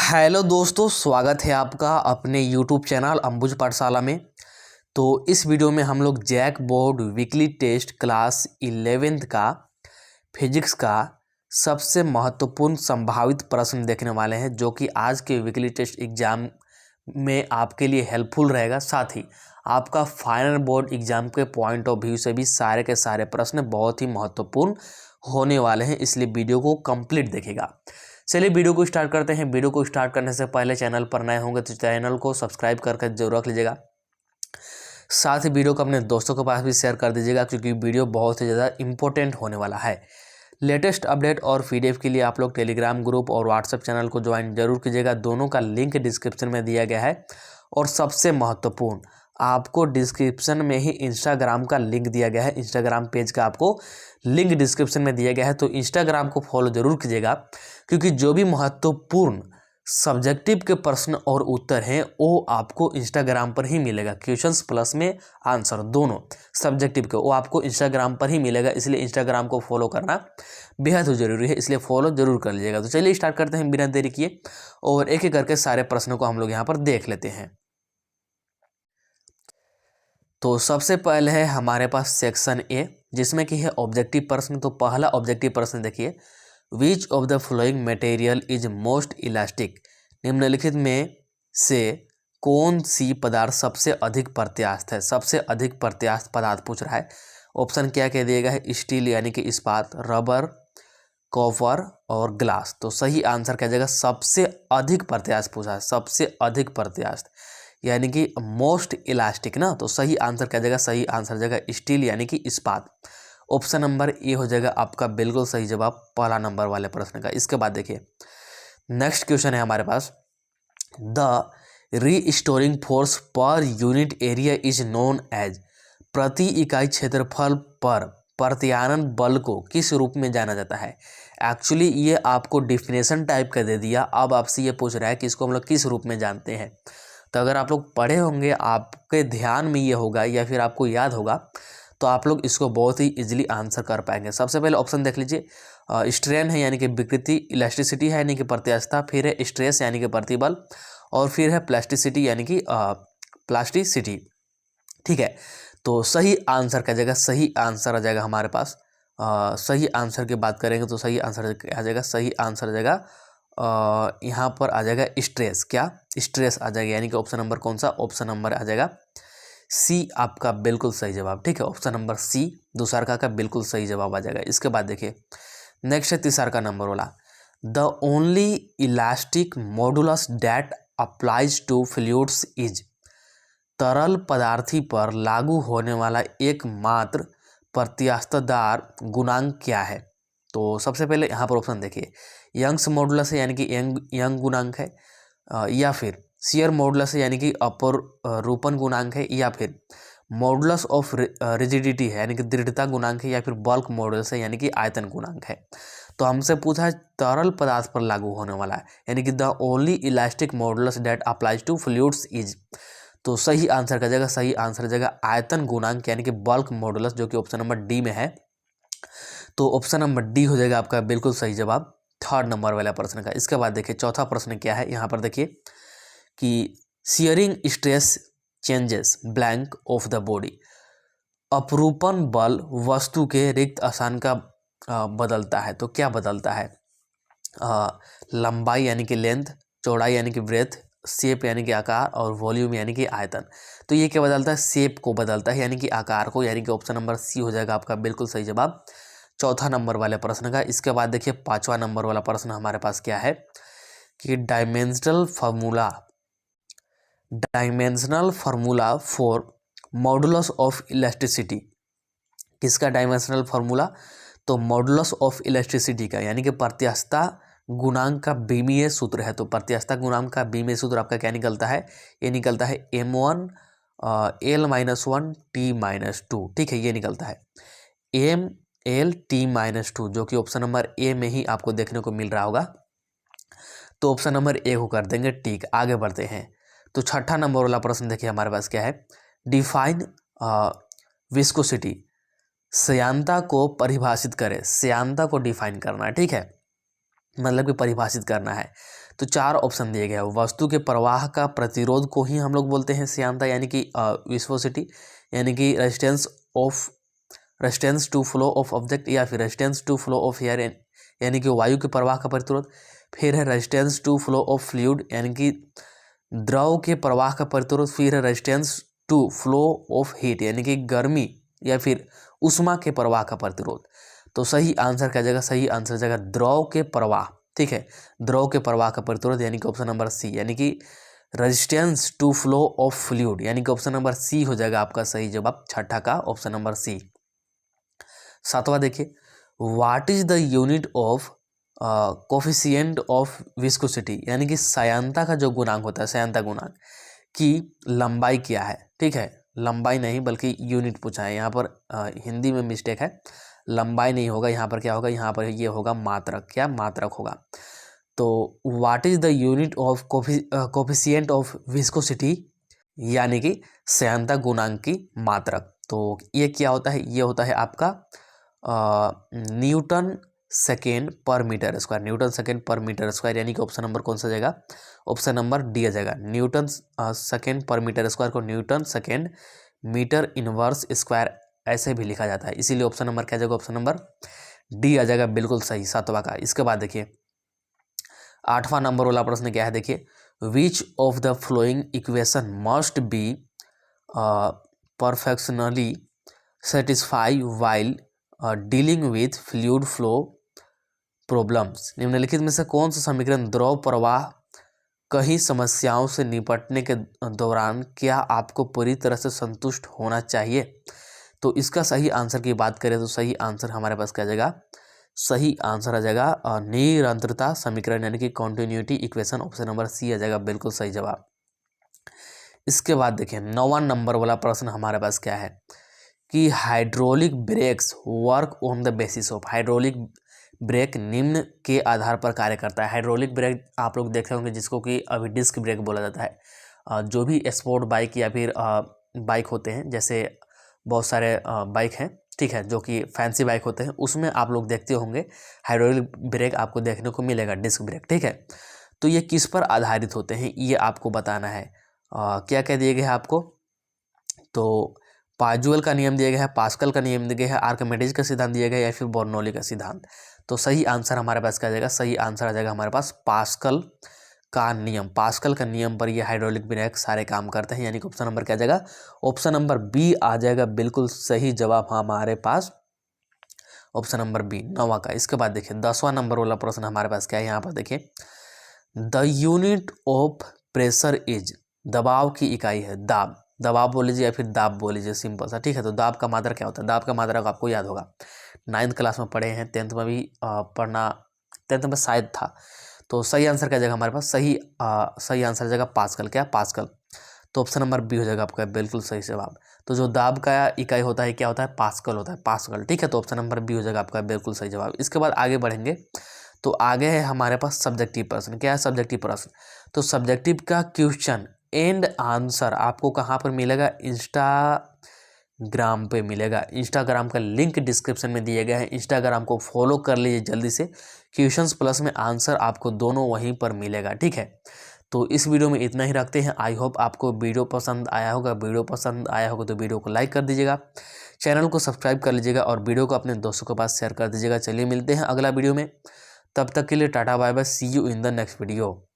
Hello दोस्तों, स्वागत है आपका अपने यूट्यूब चैनल अंबुज पाठशाला में। तो इस वीडियो में हम लोग JAC board weekly test class 11th का फिजिक्स का सबसे महत्वपूर्ण संभावित प्रश्न देखने वाले हैं, जो कि आज के वीकली टेस्ट एग्जाम में आपके लिए हेल्पफुल रहेगा। साथ ही आपका फाइनल बोर्ड एग्जाम के पॉइंट ऑफ व्यू से भी सारे के सारे प्रश्न बहुत ही महत्वपूर्ण होने वाले हैं, इसलिए वीडियो को कंप्लीट देखेगा। चलिए वीडियो को स्टार्ट करते हैं। वीडियो को स्टार्ट करने से पहले चैनल पर नए होंगे तो चैनल को सब्सक्राइब करके जरूर रख लीजिएगा। साथ ही वीडियो को अपने दोस्तों के पास भी शेयर कर दीजिएगा, क्योंकि वीडियो बहुत ही ज़्यादा इंपॉर्टेंट होने वाला है। लेटेस्ट अपडेट और पीडीएफ के लिए आप लोग टेलीग्राम ग्रुप और व्हाट्सएप चैनल को ज्वाइन जरूर कीजिएगा। दोनों का लिंक डिस्क्रिप्शन में दिया गया है। और सबसे महत्वपूर्ण, आपको डिस्क्रिप्शन में ही इंस्टाग्राम का लिंक दिया गया है। इंस्टाग्राम पेज का आपको लिंक डिस्क्रिप्शन में दिया गया है, तो इंस्टाग्राम को फॉलो जरूर कीजिएगा, क्योंकि जो भी महत्वपूर्ण सब्जेक्टिव के प्रश्न और उत्तर हैं वो आपको इंस्टाग्राम पर ही मिलेगा। क्वेश्चंस प्लस में आंसर दोनों सब्जेक्टिव के वो आपको इंस्टाग्राम पर ही मिलेगा, इसलिए इंस्टाग्राम को फॉलो करना बेहद ज़रूरी है, इसलिए फॉलो जरूर कर लीजिएगा। तो चलिए स्टार्ट करते हैं बिना देरी किए, और एक एक करके सारे प्रश्नों को हम लोग यहाँ पर देख लेते हैं। तो सबसे पहले है हमारे पास सेक्शन ए, जिसमें कि है ऑब्जेक्टिव प्रश्न। तो पहला ऑब्जेक्टिव प्रश्न देखिए, which of the flowing material is most elastic. निम्नलिखित में से कौन सी पदार्थ सबसे अधिक प्रत्यास्थ है। सबसे अधिक प्रत्यास्थ पदार्थ पूछ रहा है। ऑप्शन क्या कह दिएगा है, स्टील यानी कि इस्पात, रबर, कॉपर और ग्लास। तो सही आंसर क्या जाएगा, सबसे अधिक प्रत्यास्थ पूछा है, सबसे अधिक प्रत्यास्थ यानी कि मोस्ट इलास्टिक ना। तो सही आंसर क्या जाएगा, सही आंसर जाएगा स्टील यानी कि इस्पात। ऑप्शन नंबर ए हो जाएगा आपका बिल्कुल सही जवाब पहला नंबर वाले प्रश्न का। इसके बाद देखिए नेक्स्ट क्वेश्चन है हमारे पास, the restoring force per unit area is known as. प्रति इकाई क्षेत्रफल पर प्रत्यानयन बल को किस रूप में जाना जाता है। एक्चुअली ये आपको डिफिनेशन टाइप का दे दिया, अब आपसे ये पूछ रहा है कि इसको हम लोग किस रूप में जानते हैं। तो अगर आप लोग पढ़े होंगे, आपके ध्यान में ये होगा या फिर आपको याद होगा, तो आप लोग इसको बहुत ही इजीली आंसर कर पाएंगे। सबसे पहले ऑप्शन देख लीजिए, स्ट्रेन है यानी कि विकृति, इलास्टिसिटी है यानी कि प्रत्यास्थता, फिर है स्ट्रेस यानी कि प्रतिबल, और फिर है प्लास्टिसिटी यानी कि प्लास्टिसिटी। ठीक है, तो सही आंसर क्या जाएगा, सही आंसर आ जाएगा हमारे पास। सही आंसर की बात करेंगे तो सही आंसर आ जाएगा, सही आंसर आ जाएगा यहाँ पर आ जाएगा स्ट्रेस। क्या, स्ट्रेस आ जाएगा, यानी कि ऑप्शन नंबर कौन सा, ऑप्शन नंबर आ जाएगा सी आपका बिल्कुल सही जवाब। ठीक है, ऑप्शन नंबर सी दूसरा का बिल्कुल सही जवाब आ जाएगा। इसके बाद देखिए नेक्स्ट है तीसरा का नंबर वाला, the only elastic modulus that applies to fluids is. तरल पदार्थी पर लागू होने वाला एकमात्र प्रत्यास्थदार गुणांक क्या है। तो सबसे पहले यहाँ पर ऑप्शन देखिए, यंग्स मॉडुलस है यानी कि यंग गुणांक है, या फिर शियर मॉडुलस है यानी कि अपरूपण गुणांक है, या फिर मॉडुलस ऑफ रिजिडिटी है यानी कि दृढ़ता गुणांक है, या फिर बल्क मॉडुलस है यानी कि आयतन गुणांक है। तो हमसे पूछा है तरल पदार्थ पर लागू होने वाला है, यानी कि the only elastic modulus that applies to fluids is. तो सही आंसर का जगह, सही आंसर जगह आयतन गुणांक यानी कि बल्क मॉडुलस, जो कि ऑप्शन नंबर डी में है। तो ऑप्शन नंबर डी हो जाएगा आपका बिल्कुल सही जवाब थर्ड नंबर वाला प्रश्न का। इसके बाद देखिए चौथा प्रश्न क्या है, यहाँ पर देखिए कि shearing stress changes blank of the body. अपरूपण बल वस्तु के रिक्त स्थान का बदलता है, तो क्या बदलता है, लंबाई यानी कि लेंथ, चौड़ाई यानी कि ब्रेथ, शेप यानी कि आकार, और वॉल्यूम यानी कि आयतन। तो ये क्या बदलता है, शेप को बदलता है यानी कि आकार को, यानी कि ऑप्शन नंबर सी हो जाएगा आपका बिल्कुल सही जवाब चौथा नंबर वाले प्रश्न का। इसके बाद देखिए पांचवा नंबर वाला प्रश्न हमारे पास क्या है कि dimensional formula for modulus of elasticity. किसका डायमेंशनल फार्मूला, तो मॉडुलस ऑफ इलास्टिसिटी का, यानी कि प्रत्यास्थता गुणांक का बीमीय सूत्र है। तो प्रत्यास्थता गुणांक का बीमीय सूत्र आपका क्या निकलता है, ये निकलता है m1 l-1 t-2। ठीक है, ये निकलता है m l t-2, जो कि ऑप्शन नंबर ए में ही आपको देखने को मिल रहा होगा। तो ऑप्शन नंबर ए को कर देंगे टिक। आगे बढ़ते हैं, तो छठा नंबर वाला प्रश्न देखिए हमारे पास क्या है, डिफाइन विस्कोसिटी। श्यानता को परिभाषित करें, श्यानता को डिफाइन करना है। ठीक है, मतलब कि परिभाषित करना है। तो 4 ऑप्शन दिए गए हैं। वस्तु के प्रवाह का प्रतिरोध को ही हम लोग बोलते हैं श्यानता, यानी कि विस्कोसिटी, यानी कि resistance to flow of object, या फिर resistance to flow of air, यानी कि वायु के प्रवाह का प्रतिरोध। फिर है resistance to flow of fluid, यानी कि द्रव के प्रवाह का प्रतिरोध। फिर है resistance to flow of heat, यानी कि गर्मी या फिर उष्मा के प्रवाह का प्रतिरोध। तो सही आंसर क्या जगह, सही आंसर जगह द्रव के प्रवाह, ठीक है, द्रव के प्रवाह का प्रतिरोध, यानी कि ऑप्शन नंबर सी, यानी कि resistance to flow of fluid, यानी कि ऑप्शन नंबर सी हो जाएगा आपका सही जवाब, छठा का ऑप्शन नंबर सी। 7वां देखिए, what is the unit of coefficient of viscosity, यानी कि श्यानता का जो गुणांक होता है, श्यानता गुणांक की लंबाई क्या है, ठीक है, लंबाई नहीं बल्कि यूनिट पूछा है यहाँ पर, हिंदी में मिस्टेक है, लंबाई नहीं होगा यहाँ पर, क्या होगा यहाँ पर, ये होगा मात्रक, क्या मात्रक होगा। तो what is the unit of coefficient of viscosity, यानी कि श्यानता गुणांक की मात्रक। तो ये क्या होता है, ये होता है आपका न्यूटन सेकेंड पर मीटर स्क्वायर, न्यूटन सेकेंड पर मीटर स्क्वायर, यानी कि ऑप्शन नंबर कौन सा जाएगा, ऑप्शन नंबर डी आ जाएगा। न्यूटन सेकेंड पर मीटर स्क्वायर को newton second metre inverse square ऐसे भी लिखा जाता है, इसीलिए ऑप्शन नंबर क्या जाएगा, ऑप्शन नंबर डी आ जाएगा, बिल्कुल सही, 7वां का। इसके बाद देखिए 8वां नंबर वाला प्रश्न क्या है, देखिए which of the following equation must be perfectly satisfy while dealing with fluid flow problems, निम्नलिखित में से कौन सा समीकरण द्रव प्रवाह कई समस्याओं से निपटने के दौरान क्या आपको पूरी तरह से संतुष्ट होना चाहिए। तो इसका सही आंसर की बात करें तो सही आंसर हमारे पास क्या जाएगा, सही आंसर आ जाएगा निरंतरता समीकरण, यानी कि continuity equation, option number C आ जाएगा, बिल्कुल सही जवाब। इसके बाद देखिए 9वां नंबर वाला प्रश्न हमारे पास क्या है कि hydraulic breaks work on the basis of, hydraulic brake निम्न के आधार पर कार्य करता है। हाइड्रोलिक ब्रेक आप लोग देखे होंगे जिसको कि अभी डिस्क ब्रेक बोला जाता है। जो भी स्पोर्ट बाइक या फिर बाइक होते हैं, जैसे बहुत सारे बाइक हैं, ठीक है, जो कि फैंसी बाइक होते हैं, उसमें आप लोग देखते होंगे हाइड्रोलिक ब्रेक आपको देखने को मिलेगा, डिस्क ब्रेक, ठीक है। तो ये किस पर आधारित होते हैं ये आपको बताना है। क्या क्या दिए गए हैं आपको, तो पाजुएल का नियम दिया गया है, पास्कल का नियम दिया गया है, आर्किमिडीज का सिद्धांत दिया गया है, या फिर बर्नौली का सिद्धांत। तो सही आंसर हमारे पास क्या जाएगा, सही आंसर आ जाएगा हमारे पास पास्कल का नियम। पास्कल का नियम पर ये हाइड्रोलिक ब्रेक सारे काम करते हैं, यानी कि ऑप्शन नंबर क्या जाएगा, ऑप्शन नंबर बी आ जाएगा, बिल्कुल सही जवाब हमारे पास, ऑप्शन नंबर बी, 9वां का। इसके बाद देखिए 10वां नंबर वाला प्रश्न हमारे पास क्या है, यहाँ पर देखिए the unit of pressure is, दबाव की इकाई है, दाब, दबाव बोल लीजिए या फिर दाब बोल लीजिए, सिंपल सा, ठीक है। तो दाब का मात्रा क्या होता है, दाब का मात्रा को आपको याद होगा, 9th क्लास में पढ़े हैं, 10th में भी पढ़ना, 10th में शायद था। तो सही आंसर क्या जाएगा हमारे पास, सही आंसर जाएगा पास्कल, क्या पास्कल। तो ऑप्शन नंबर बी हो जाएगा आपका, बिल्कुल सही जवाब। तो जो दाब का इकाई होता है क्या होता है, पास्कल होता है, पास्कल, ठीक है। तो ऑप्शन नंबर बी हो जाएगा आपका, बिल्कुल सही जवाब। इसके बाद आगे बढ़ेंगे तो आगे है हमारे पास सब्जेक्टिव प्रश्न। क्या है सब्जेक्टिव प्रश्न, तो सब्जेक्टिव का क्वेश्चन एंड आंसर आपको कहाँ पर मिलेगा, इंस्टाग्राम पे मिलेगा। इंस्टाग्राम का लिंक डिस्क्रिप्शन में दिया गया है, इंस्टाग्राम को फॉलो कर लीजिए जल्दी से, क्वेश्चंस प्लस में आंसर आपको दोनों वहीं पर मिलेगा, ठीक है। तो इस वीडियो में इतना ही रखते हैं। आई होप आपको वीडियो पसंद आया होगा, वीडियो पसंद आया होगा तो वीडियो को लाइक कर दीजिएगा, चैनल को सब्सक्राइब कर लीजिएगा और वीडियो को अपने दोस्तों के पास शेयर कर दीजिएगा। चलिए मिलते हैं अगला वीडियो में, तब तक के लिए tata bye bye, see you in the next video.